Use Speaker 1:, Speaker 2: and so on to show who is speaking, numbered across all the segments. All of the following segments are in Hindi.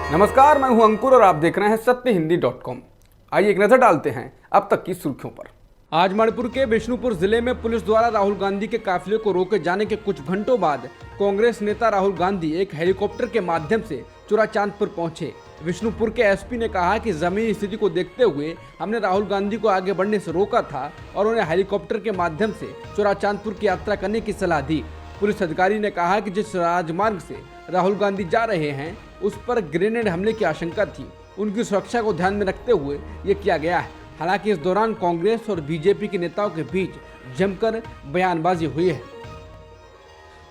Speaker 1: नमस्कार, मैं हूं अंकुर और आप देख रहे हैं सत्यहिंदी.com। आइए एक नजर डालते हैं अब तक की सुर्खियों पर। आज मणिपुर के बिष्णुपुर जिले में पुलिस द्वारा राहुल गांधी के काफिले को रोके जाने के कुछ घंटों बाद कांग्रेस नेता राहुल गांधी एक हेलीकॉप्टर के माध्यम से चुराचांदपुर पहुंचे। बिष्णुपुर के एसपी ने कहा कि जमीनी स्थिति को देखते हुए हमने राहुल गांधी को आगे बढ़ने से रोका था और उन्हें हेलीकॉप्टर के माध्यम से चुराचांदपुर की यात्रा करने की सलाह दी। पुलिस अधिकारी ने कहा कि जिस राजमार्ग से राहुल गांधी जा रहे हैं उस पर ग्रेनेड हमले की आशंका थी। उनकी सुरक्षा को ध्यान में रखते हुए ये किया गया है। हालांकि इस दौरान कांग्रेस और बीजेपी के नेताओं के बीच जमकर बयानबाजी हुई है।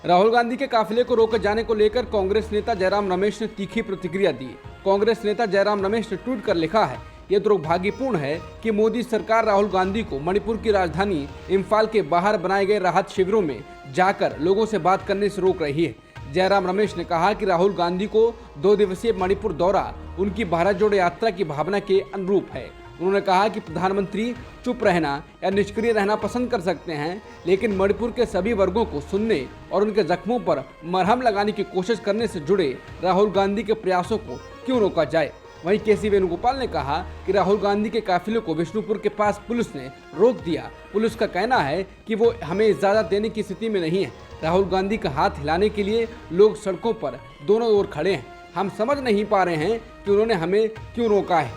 Speaker 1: राहुल गांधी के काफिले को रोके जाने को लेकर कांग्रेस नेता जयराम रमेश ने तीखी प्रतिक्रिया दी। कांग्रेस नेता जयराम रमेश ने ट्वीट कर लिखा है, यह दुर्भाग्यपूर्ण है कि मोदी सरकार राहुल गांधी को मणिपुर की राजधानी इम्फाल के बाहर बनाए गए राहत शिविरों में जाकर लोगों से बात करने से रोक रही है। जयराम रमेश ने कहा कि राहुल गांधी को 2 दिवसीय मणिपुर दौरा उनकी भारत जोड़ो यात्रा की भावना के अनुरूप है। उन्होंने कहा कि प्रधानमंत्री चुप रहना या निष्क्रिय रहना पसंद कर सकते हैं, लेकिन मणिपुर के सभी वर्गों को सुनने और उनके जख्मों पर मरहम लगाने की कोशिश करने से जुड़े राहुल गांधी के प्रयासों को क्यों रोका जाए। वहीं केसी वेणुगोपाल ने कहा कि राहुल गांधी के काफिले को बिष्णुपुर के पास पुलिस ने रोक दिया। पुलिस का कहना है कि वो हमें इजाजत देने की स्थिति में नहीं है। राहुल गांधी का हाथ हिलाने के लिए लोग सड़कों पर दोनों ओर खड़े हैं। हम समझ नहीं पा रहे हैं कि उन्होंने हमें क्यों रोका है।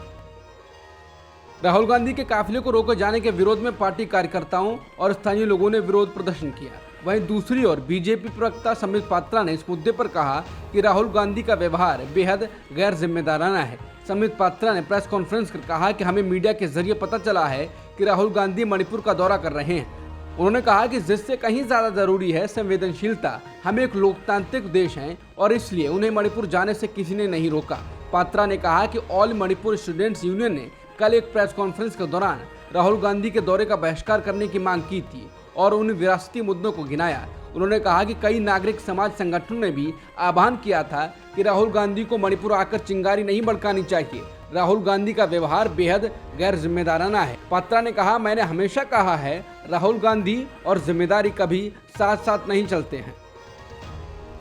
Speaker 1: राहुल गांधी के काफिले को रोके जाने के विरोध में पार्टी कार्यकर्ताओं और स्थानीय लोगों ने विरोध प्रदर्शन किया। वहीं दूसरी ओर बीजेपी प्रवक्ता संबित पात्रा ने इस मुद्दे पर कहा कि राहुल गांधी का व्यवहार बेहद गैर जिम्मेदाराना है। संबित पात्रा ने प्रेस कॉन्फ्रेंस कर कहा कि हमें मीडिया के जरिए पता चला है कि राहुल गांधी मणिपुर का दौरा कर रहे हैं। उन्होंने कहा कि जिससे कहीं ज्यादा जरूरी है संवेदनशीलता। हम एक लोकतांत्रिक देश हैं और इसलिए उन्हें मणिपुर जाने से किसी ने नहीं रोका। पात्रा ने कहा कि ऑल मणिपुर स्टूडेंट्स यूनियन ने कल एक प्रेस कॉन्फ्रेंस के दौरान राहुल गांधी के दौरे का बहिष्कार करने की मांग की थी और उन विरासती मुद्दों को गिनाया। उन्होंने कहा कि कई नागरिक समाज संगठनों ने भी आह्वान किया था कि राहुल गांधी को मणिपुर आकर चिंगारी नहीं भड़कानी चाहिए। राहुल गांधी का व्यवहार बेहद गैर जिम्मेदाराना है। पात्रा ने कहा, मैंने हमेशा कहा है राहुल गांधी और जिम्मेदारी कभी साथ साथ नहीं चलते हैं।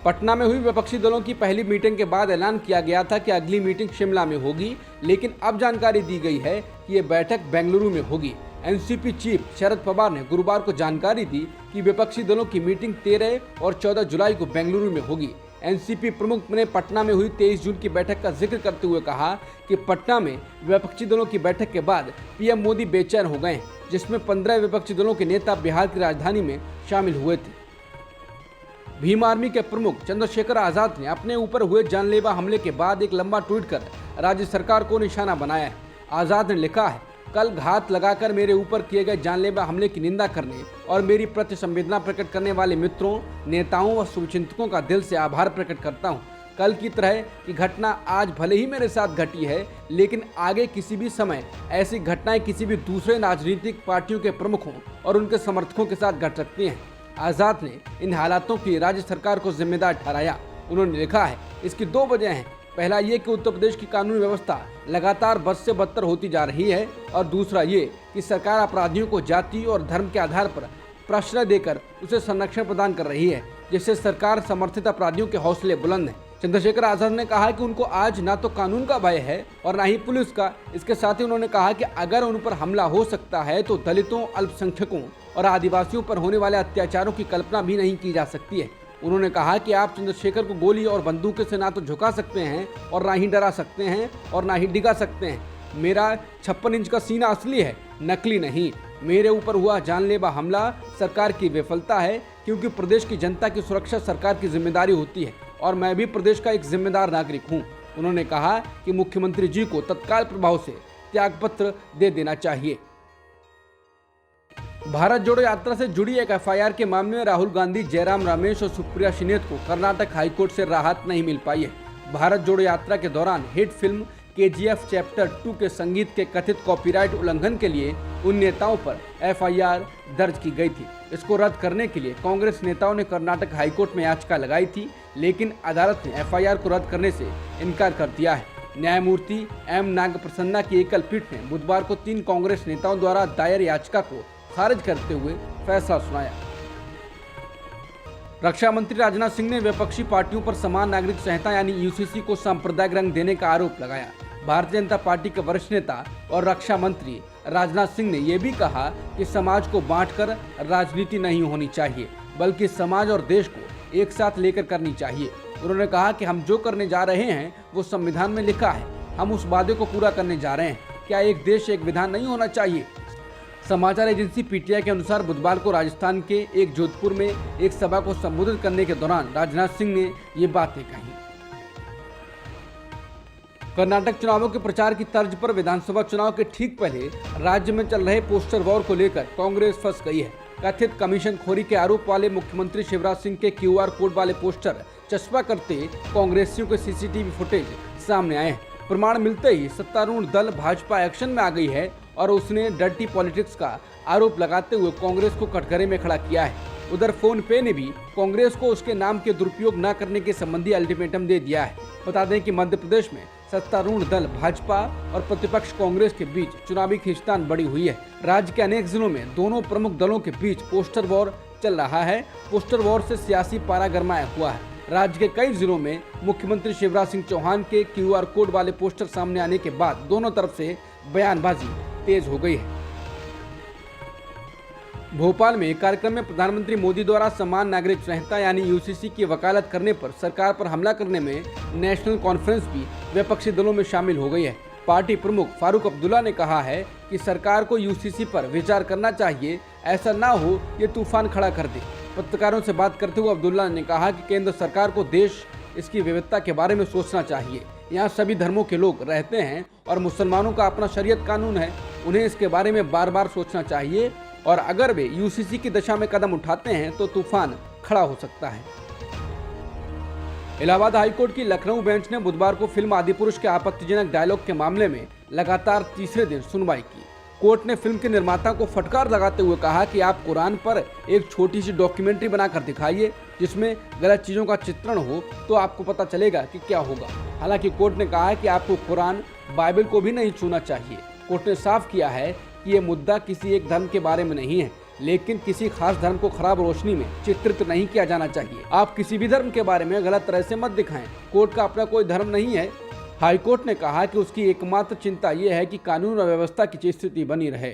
Speaker 1: पटना में हुई विपक्षी दलों की पहली मीटिंग के बाद ऐलान किया गया था कि अगली मीटिंग शिमला में होगी, लेकिन अब जानकारी दी गई है कि ये बैठक बेंगलुरु में होगी। एनसीपी चीफ शरद पवार ने गुरुवार को जानकारी दी कि विपक्षी दलों की मीटिंग 13 और 14 जुलाई को बेंगलुरु में होगी। एनसीपी प्रमुख ने पटना में हुई 23 जून की बैठक का जिक्र करते हुए कहा कि पटना में विपक्षी दलों की बैठक के बाद पीएम मोदी बेचैन हो गए, जिसमें 15 विपक्षी दलों के नेता बिहार की राजधानी में शामिल हुए थे। भीम आर्मी के प्रमुख चंद्रशेखर आजाद ने अपने ऊपर हुए जानलेवा हमले के बाद एक लंबा ट्वीट कर राज्य सरकार को निशाना बनाया है। आजाद ने लिखा है, कल घात लगाकर मेरे ऊपर किए गए जानलेवा हमले की निंदा करने और मेरी प्रति संवेदना प्रकट करने वाले मित्रों, नेताओं व शुभचिंतकों का दिल से आभार प्रकट करता हूं। कल की तरह की घटना आज भले ही मेरे साथ घटी है, लेकिन आगे किसी भी समय ऐसी घटनाएं किसी भी दूसरे राजनीतिक पार्टियों के प्रमुखों और उनके समर्थकों के साथ घट सकती हैं। आजाद ने इन हालातों की राज्य सरकार को जिम्मेदार ठहराया। उन्होंने लिखा है, इसकी 2 वजह हैं। पहला ये कि उत्तर प्रदेश की कानून व्यवस्था लगातार बद से बदतर होती जा रही है और दूसरा ये कि सरकार अपराधियों को जाति और धर्म के आधार पर प्रश्रय देकर उसे संरक्षण प्रदान कर रही है, जिससे सरकार समर्थित अपराधियों के हौसले बुलंद हैं। चंद्रशेखर आजाद ने कहा कि उनको आज ना तो कानून का भय है और ना ही पुलिस का। इसके साथ ही उन्होंने कहा कि अगर उन पर हमला हो सकता है तो दलितों, अल्पसंख्यकों और आदिवासियों पर होने वाले अत्याचारों की कल्पना भी नहीं की जा सकती है। उन्होंने कहा कि आप चंद्रशेखर को गोली और बंदूक से ना तो झुका सकते हैं और ना ही डरा सकते हैं और ना ही डिगा सकते हैं। मेरा 56 इंच का सीना असली है, नकली नहीं। मेरे ऊपर हुआ जानलेवा हमला सरकार की विफलता है, क्योंकि प्रदेश की जनता की सुरक्षा सरकार की जिम्मेदारी होती है और मैं भी प्रदेश का एक जिम्मेदार नागरिक हूँ। उन्होंने कहा कि मुख्यमंत्री जी को तत्काल प्रभाव से त्यागपत्र दे देना चाहिए। भारत जोड़ो यात्रा से जुड़ी एक एफआईआर के मामले में राहुल गांधी, जयराम रमेश और सुप्रिया शिनेत को कर्नाटक हाईकोर्ट से राहत नहीं मिल पाई है। भारत जोड़ो यात्रा के दौरान हिट फिल्म केजीएफ चैप्टर 2 के संगीत के कथित कॉपीराइट उल्लंघन के लिए उन नेताओं पर एफआईआर दर्ज की गई थी। इसको रद्द करने के लिए कांग्रेस नेताओं ने कर्नाटक हाईकोर्ट में याचिका लगाई थी, लेकिन अदालत ने एफआईआर को रद्द करने से इनकार कर दिया है। न्यायमूर्ति एम नागप्रसन्ना की एकल पीठ ने बुधवार को 3 कांग्रेस नेताओं द्वारा दायर याचिका को खारिज करते हुए फैसला सुनाया। रक्षा मंत्री राजनाथ सिंह ने विपक्षी पार्टियों पर समान नागरिक संहिता यानी यूसीसी को सांप्रदायिक रंग देने का आरोप लगाया। भारतीय जनता पार्टी के वरिष्ठ नेता और रक्षा मंत्री राजनाथ सिंह ने यह भी कहा कि समाज को बांटकर राजनीति नहीं होनी चाहिए, बल्कि समाज और देश को एक साथ लेकर करनी चाहिए। उन्होंने कहा कि हम जो करने जा रहे हैं वो संविधान में लिखा है, हम उस वादे को पूरा करने जा रहे हैं। क्या एक देश एक विधान नहीं होना चाहिए? समाचार एजेंसी पीटीआई के अनुसार बुधवार को राजस्थान के एक जोधपुर में एक सभा को संबोधित करने के दौरान राजनाथ सिंह ने ये बातें कही। कर्नाटक चुनावों के प्रचार की तर्ज पर विधानसभा चुनाव के ठीक पहले राज्य में चल रहे पोस्टर वॉर को लेकर कांग्रेस फंस गई है। कथित कमीशनखोरी के आरोप वाले मुख्यमंत्री शिवराज सिंह के क्यूआर कोड वाले पोस्टर चस्पा करते कांग्रेसियों के सीसीटीवी फुटेज सामने आए हैं। प्रमाण मिलते ही सत्तारूढ़ दल भाजपा एक्शन में आ गई है और उसने डर्टी पॉलिटिक्स का आरोप लगाते हुए कांग्रेस को कटघरे में खड़ा किया है। उधर फोन पे ने भी कांग्रेस को उसके नाम के दुरुपयोग न करने के संबंधी अल्टीमेटम दे दिया है। बता दें कि मध्य प्रदेश में सत्तारूढ़ दल भाजपा और प्रतिपक्ष कांग्रेस के बीच चुनावी खींचतान बढ़ी हुई है। राज्य के अनेक जिलों में दोनों प्रमुख दलों के बीच पोस्टर वॉर चल रहा है। पोस्टर वॉर से सियासी पारा गरमाया हुआ है। राज्य के कई जिलों में मुख्यमंत्री शिवराज सिंह चौहान के क्यूआर कोड वाले पोस्टर सामने आने के बाद दोनों तरफ से बयानबाजी तेज हो गई है। भोपाल में एक कार्यक्रम में प्रधानमंत्री मोदी द्वारा समान नागरिक संहिता यानी यूसीसी की वकालत करने पर सरकार पर हमला करने में नेशनल कॉन्फ्रेंस भी विपक्षी दलों में शामिल हो गई है। पार्टी प्रमुख फारूक अब्दुल्ला ने कहा है कि सरकार को यूसीसी पर विचार करना चाहिए, ऐसा ना हो ये तूफान खड़ा कर दे। पत्रकारों से बात करते हुए अब्दुल्ला ने कहा कि केंद्र सरकार को देश इसकी विविधता के बारे में सोचना चाहिए। यहाँ सभी धर्मों के लोग रहते हैं और मुसलमानों का अपना शरीयत कानून है, उन्हें इसके बारे में बार बार सोचना चाहिए और अगर वे यूसीसी की दिशा में कदम उठाते हैं तो तूफान खड़ा हो सकता है। इलाहाबाद हाईकोर्ट की लखनऊ बेंच ने बुधवार को फिल्म आदिपुरुष के आपत्तिजनक डायलॉग के मामले में लगातार तीसरे दिन सुनवाई की। कोर्ट ने फिल्म के निर्माता को फटकार लगाते हुए कहा कि आप कुरान पर एक छोटी सी डॉक्यूमेंट्री बनाकर दिखाइए जिसमें गलत चीजों का चित्रण हो, तो आपको पता चलेगा कि क्या होगा। हालांकि कोर्ट ने कहा है कि आपको कुरान बाइबल को भी नहीं छूना चाहिए। कोर्ट ने साफ किया है कि ये मुद्दा किसी एक धर्म के बारे में नहीं है, लेकिन किसी खास धर्म को खराब रोशनी में चित्रित नहीं किया जाना चाहिए। आप किसी भी धर्म के बारे में गलत तरह से मत दिखाएं। कोर्ट का अपना कोई धर्म नहीं है। हाईकोर्ट ने कहा कि उसकी एकमात्र चिंता यह है कि कानून और व्यवस्था की स्थिति बनी रहे।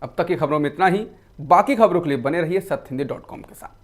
Speaker 1: अब तक की खबरों में इतना ही। बाकी खबरों के लिए बने रहिए सत्यहिंदी.com के साथ।